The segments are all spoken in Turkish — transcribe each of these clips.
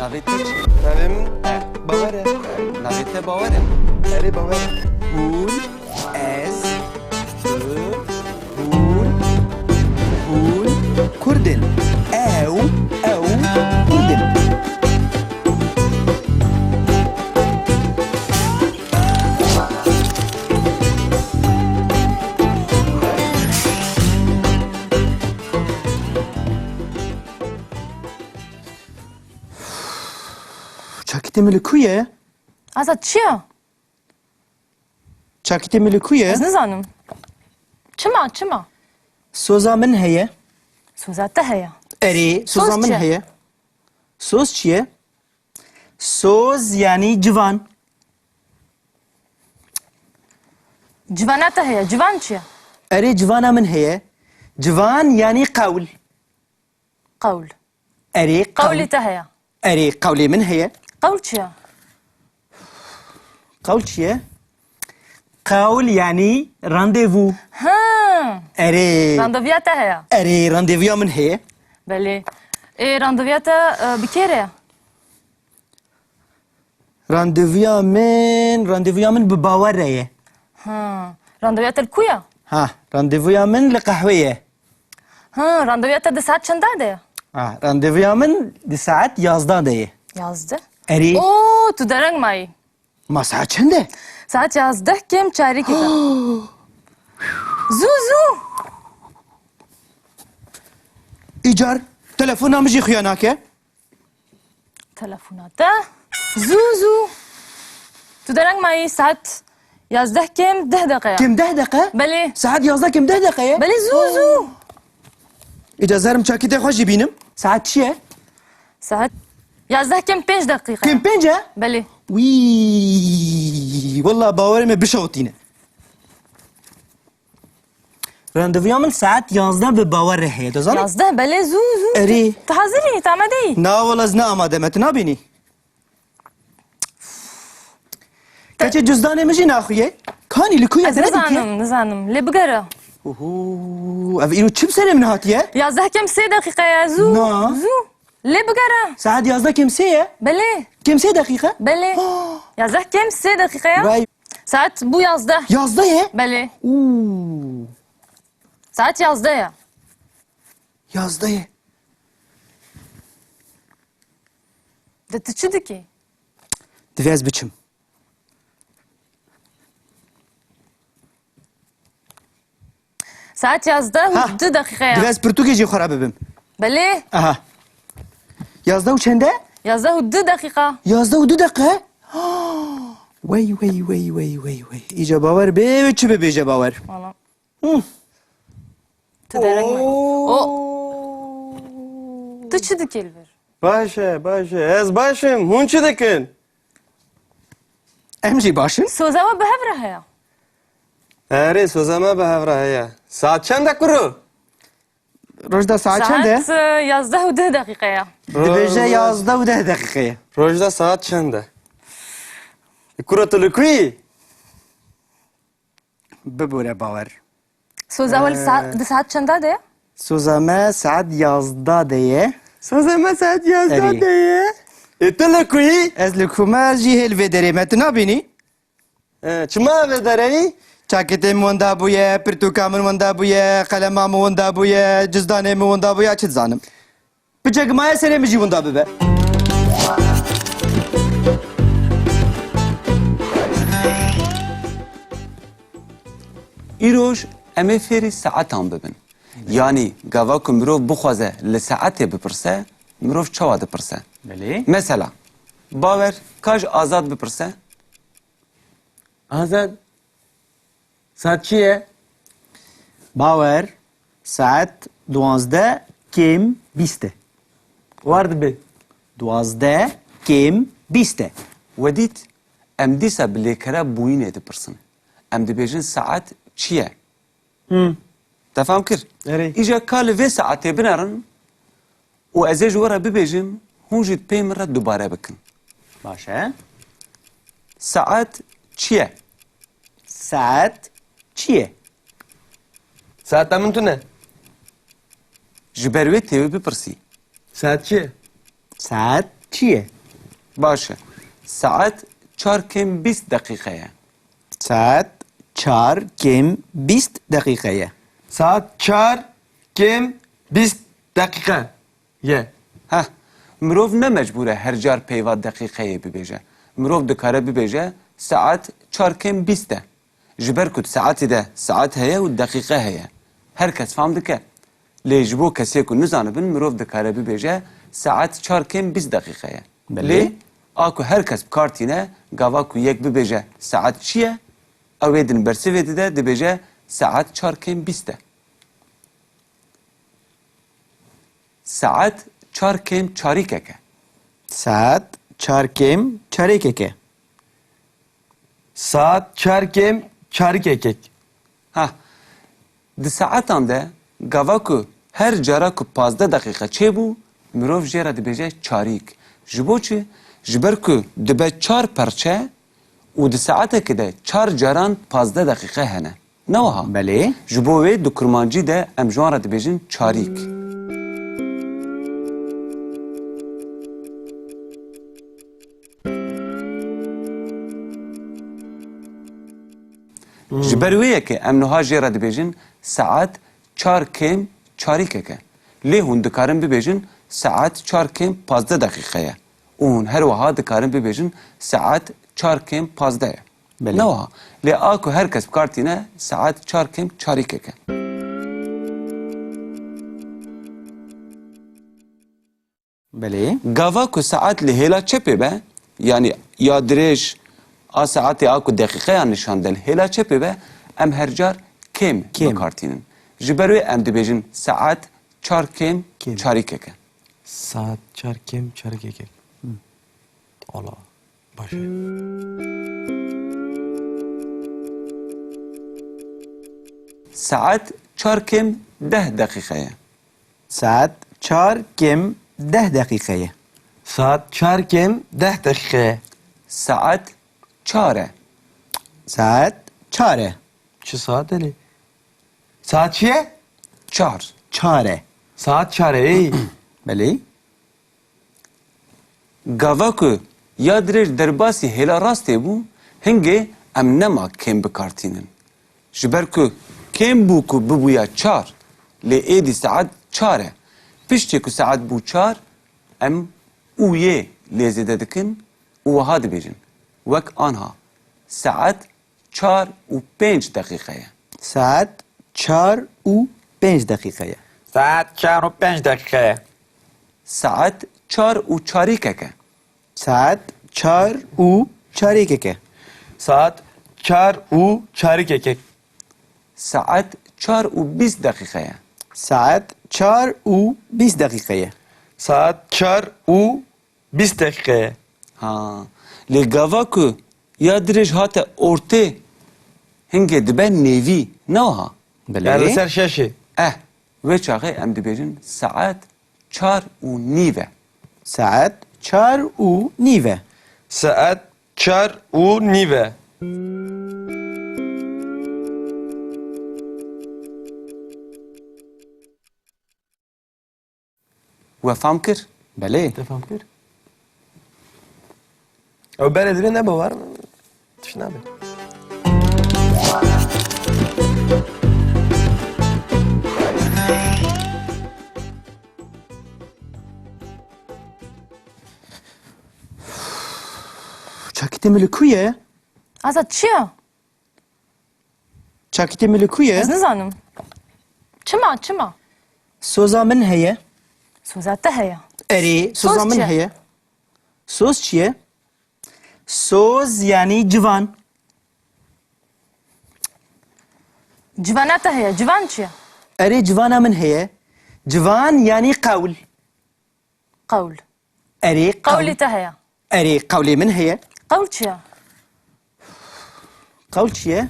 Navê te çi? Navê min Bawer e. Navê te bawer e? Erê Bawer. Hûn, ez, tu, hûn, Kurdin. Ew, Kurdin. Çakite milikuye? Azad çiye? Çakite milikuye? Ez nizanim. Çima? Soza min heye? Soza te heye. Erê, soza Soz min çi? heye. Soz çiye? Soz yani civan. Civana te heye. Civan çiye? Erê civana min heye. Civan yani kavl. Kavl. Erê Kavli te heye. Erê kavlê min heye. Kavl çiye? Kavl çiye? Kavl yani randevu. Ha. Erê. Randevuya te heye. Erê randevuya min heye. Belê. Randevuya te bi kê re? Randevuya min bi bawer re ye. Ha. Randevuya te li ku ye? Ha, randevuya min li qehwê ye. Ha. Randevuya te di saat çenda de? Ha, randevuya min di saat 11 de ye. Yazdı. Erê, Oo, tu dereng mayî. ma saat çend e? Saat 11 kêm çarekê de. Zû. İcar, telefona min jî xuya nake? Telefona te. Zû. Tu dereng mayî saat 11 kêm 10 deqe. Kim 10 dakika? Belê. Saat 11 kim 10 dakika ye? Belê zû. İca zerim çakite xwe jî bînim. Saat çi ye? Saat 11 kêm 5 deqîqe. Kim 5 e? Belê. Wî, wallah bawerê me bişewitîne. Randevuya min saat 11 bi bawer re heye, dizanî? 11 belê zû. Erê. Tu hazirî? Tu amade yî? Na wala ez ne amade me, tu nabînî? Keçê cüzdanê min jî naxuye. Kanî li ku ye Ez dere dikê? nizanim. Lê bigere. Ev îro çi bi serê min hatiye? 11 kêm 3 deqîqeye zû. Na. Zû. Lê bigere. Saat 11 kim 3 ye? Belê. Kim 3 dakika? Belê. 11 kêm 3 deqîqeye. Vay, Saat bu 11. 11 ye? Belê. Uuu, Saat 11 ye. 11 ye. De tu çi dikî? Divê ez biçim. Saat 11 Ha. û 2 deqîqeye. Divê ez pirtûkê jî xwe re bibim. Belê. Aha. 11 û çend e? 11 û 2 deqîqa. 11 û 2 dakika? Wey. İca bawer bê çi bibêje bawer. Valla. Hı. Tu dereng mayî. Tu çi dikî li vir? Baş e. Ez başım. Hûn çi dikin? Em jî başin? Soza we bi hev re heye. Erê soza me bi hevra heye. Saat çend e kuru? Rojda saat çend e? Saat 11 û 2 deqîqeye. Dibêje 11 û 10 dakikayê. Rojda saat çend e? Kuru tu li ku yî? Bibûre bawer. Soza we di saat çenda de? Soza me saat 11 de ye. Soza me saat 11 Erê. de ye. Tu li ku yî? Ez li ku me jî hêl vê derê me tu nabînî? Çima ve dereyî? Çaketê min wenda bûye, pirtûka min wenda bûye, qelema min wenda bûye, cizdanê min wenda bûye, çi dizanim. Bi cegmaya serê min jî wenda bibe. Îroj em ê fêrî saetan bibin. Yani gava ku mirov bixwaze li saetê bipirse, mirov çawa dipirse. Belê. Mesela, bawer kaj azad bipirse, Azad. Saat çi ye? Bawer saat 12 kêm 20 e. War dibe. 12 kêm 20 e. wedît em dîsa bi lêkere bûyînê dipirsin. Em dibêjin saet çi ye? Te fam kir? Erê. Îja ka li vê saetê binerin û ez ê ji we re bibêjim hûn jî pê min re dubare bikin. Baş e? Saet çi ye? Saat çi ye? Saat min tu ne? Ji ber wê têwê bipirsî. Saat çi ye? Saat چیه؟ باشه ساعت 4 کم 20 دقیقه ساعت 4 کم 20 دقیقه. Saat 4 kim 20 dakika. Ye. ها مروف نه مجبوره هر جار پیوا دقیقه ببیجه مروف دکاره ببیجه ساعت 4 کم 20 جبر کد ساعتی ده ساعت هیا و دقیقه هیا هر کس فهم دکه لی جبو کسی که نزانه بن مروف دکاره ببیجه ساعت 4 کم 20 دقیقه بله. لی آکو هر کس بکارتینه گاوا کو یک ببیجه ساعت چیه او ایدن برسی ویده ده ببیجه ساعت 4 کم 20 ساعت 4 کم 4 که ساعت 4 کم 4 که. Saat 4 kim 4 kekek. ها د ساعتان ده گاوا کو هر جارا کو 15 دقیقه چه بو مروف جرا د بجه چاریک جبو چه جبر کو د به 4 پرچه و د ساعته که ده 4 جاران 15 دقیقه هنه نوها بله. جبو وی د کرمانجی ده ام جوان را د بجن چاریک جبرویه که ام نها جیرا دبیجن ساعت 4 کم 4 که لی هون دکارن ببیجن ساعت 4 کم 15 دقیقه اون هر وها دکارن ببیجن ساعت 4 کم 15 بله. نوها لی آکو هر کس بکارتینه ساعت 4 کم 4 که بله. گاوا کو ساعت لهلا چپه به یعنی یا درش آ ساعت آکو دقیقه نشان دل هلا چپه به ام هر جار کم بکارتینن جبروی ام دبیجن ساعت 4 کم 4 که Saat 4 kim 4 kekek. Allah. Başı. ساعت 4 کم 10 دقیقه ساعت 4 کم 10 دقیقه. Saat 4 kim 10 dakika. ساعت 4 ساعت 4 Şu saat eli. Saat çiye? 4 4 Saat 4 ey. بله. گاوا کو یا درش درباسی هلا راسته بو هنگه ام نما کم بکارتینن جبر کو کم بو کو ببویا 4 لی ایدی ساعت 4 پشتی کو ساعت بو 4 ام اویه لیزیده دکن وها دبیجن وک آنها ساعت 4 و 5 دقیقه ساعت 4 و 5 دقیقه. Saat 4 و 5 dakika. ساعت 4 و 4 که ساعت 4 و 4 که. Saat 4 و 4 kekek. ساعت 4 و 20 دقیقه ساعت 4 و 20 دقیقه. Saat 4 و 20 dakika. ها لی گاوا کو یا درش هات اورته هنگه دبه نیوی نوها بله. Yani ser şaşı. و چاقه ام دبیجن ساعت 4 و نیوه ساعت 4 و نیوه. Saat 4 و nive. و فهم کر بله. Defam kır. O beledire ne bu var mı? Düşün abi. چاکیت ملکویه؟ Azat çiye? چاکیت ملکویه؟ Ez nizanim. Çima çima. سوزا من هیه؟ Sözette heye. اری سوز سوزا من چیه؟ هیه؟ سوز چیه؟ سوز یعنی جوان. Civanette heye. Civan çiye? اری جوانا من هیه؟ جوان یعنی قول. Kavl. اری قول. Kavli te heye. اری قولی من هیه؟ Kavl çiye? قول چیه؟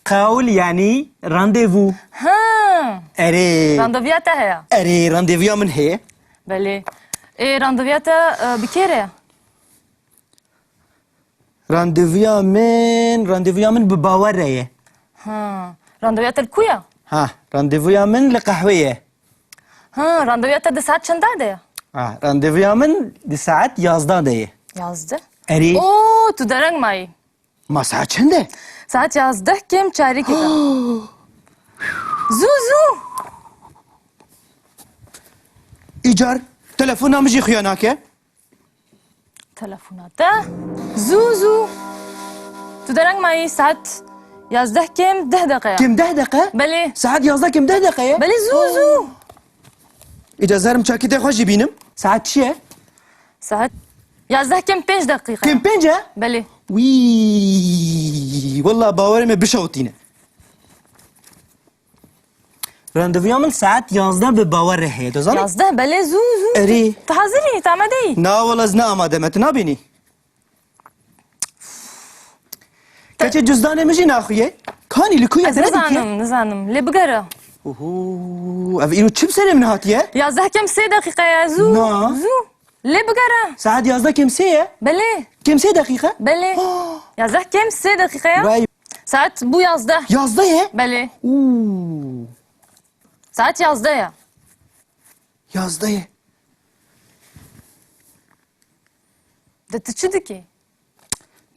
قول یعنی راندیوو. Ha. اری Randevuya te heye. اری راندیویا من هیه؟ Belli. Randevuya te bir kere. راندیویا من بباوره. Ha. Randevuya te kuya? ها راندیویا من لقهویه. Ha. Randevuya te de saat çendade ya? راندیویا من Di saat 11 de. Yazdı. Eri. Oo, tu dereng mai. Ma saat çende? Saat 11 kem çare kida. Zuzu. İcar. Telefona mı jixiyana ke? Telefonata. Zuzu. Tu dereng mai saat 11 kem 10 dakika. Kim 10 dakika? Beli. Saat 11 kim 10 dakika ya? Beli zuzu. İca zarım çakite hoş binim. Saat çiye? Saat 11 kem 5 dakika. Kim 5 ya? Beli. وي والله باوري ما بشوتينا راندوفيامل ساعات 11 بباور هي تزال 11 beli zuzu. اري تحضري تعمدي. نا والله زنا ما دمت نابيني كاتي جزدانه مجي ناخويه كاني لكويا تردك نزانم لي بقرا. اوه افيرو تشيب سنه من هاتيه 11 kem 3 dakika ya zu. Na. Zu. لي بقرا. ساعات 11 كم ساعه بلي. كم ساعه دقيقه بلي. 11 kem 3 dakika ya. واي Saat bu 11. 11 ya Beli. اوه Saat 11 ya. 11 ya Da tüçüdü ki.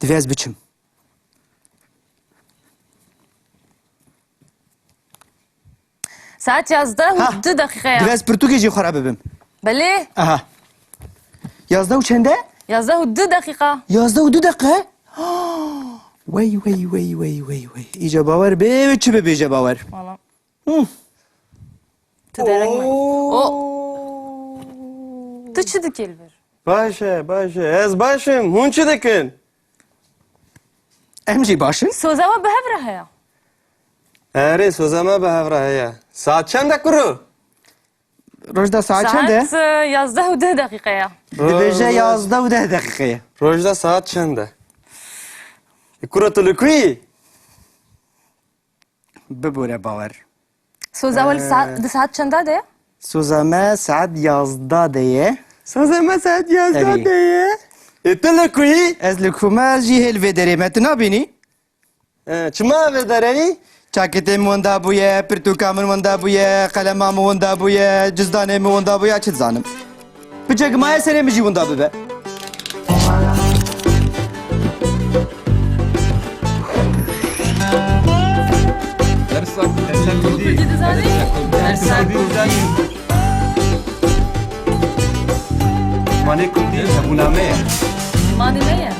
دفاز بتشم Saat 11 Ha. 2 dakika ya. دفاز برتوغيجي خراب ببم Beli. اها 11 وشنده 11 2 dakika. 11 ودو دقيقة وي وي وي وي وي وي إيجا باور بي وچو بي بيجا باور Valla. هم. Tüderek mi? O. Tüçüdü ki elbir. باشه باشه از باشم هون چی دکن امجي باشن Sözava behevre ya. اره سوزما به هفره ساعت چند کرو روجدا ساعت چنده؟ Saat 11 2 dakika ya. دي بيجا 11 وده دقيقة روزدا ساعت چنده کرو تلوکوی ببورة باور Sözava saat çanda de ya. سوزاما ساعت 11 ديه سوزما ساعت یازده اری. دیه تلوکوی از لكوما جي هل فيدري متنا بيني چما به داری چاكتي موندا بويا برتوكامن موندا بويا قلما موندا بويا جزداني موندا بويا چت زانم بجاك ما يسري مجي موندا ببه مانه کردی زبونامه Mani ne ya?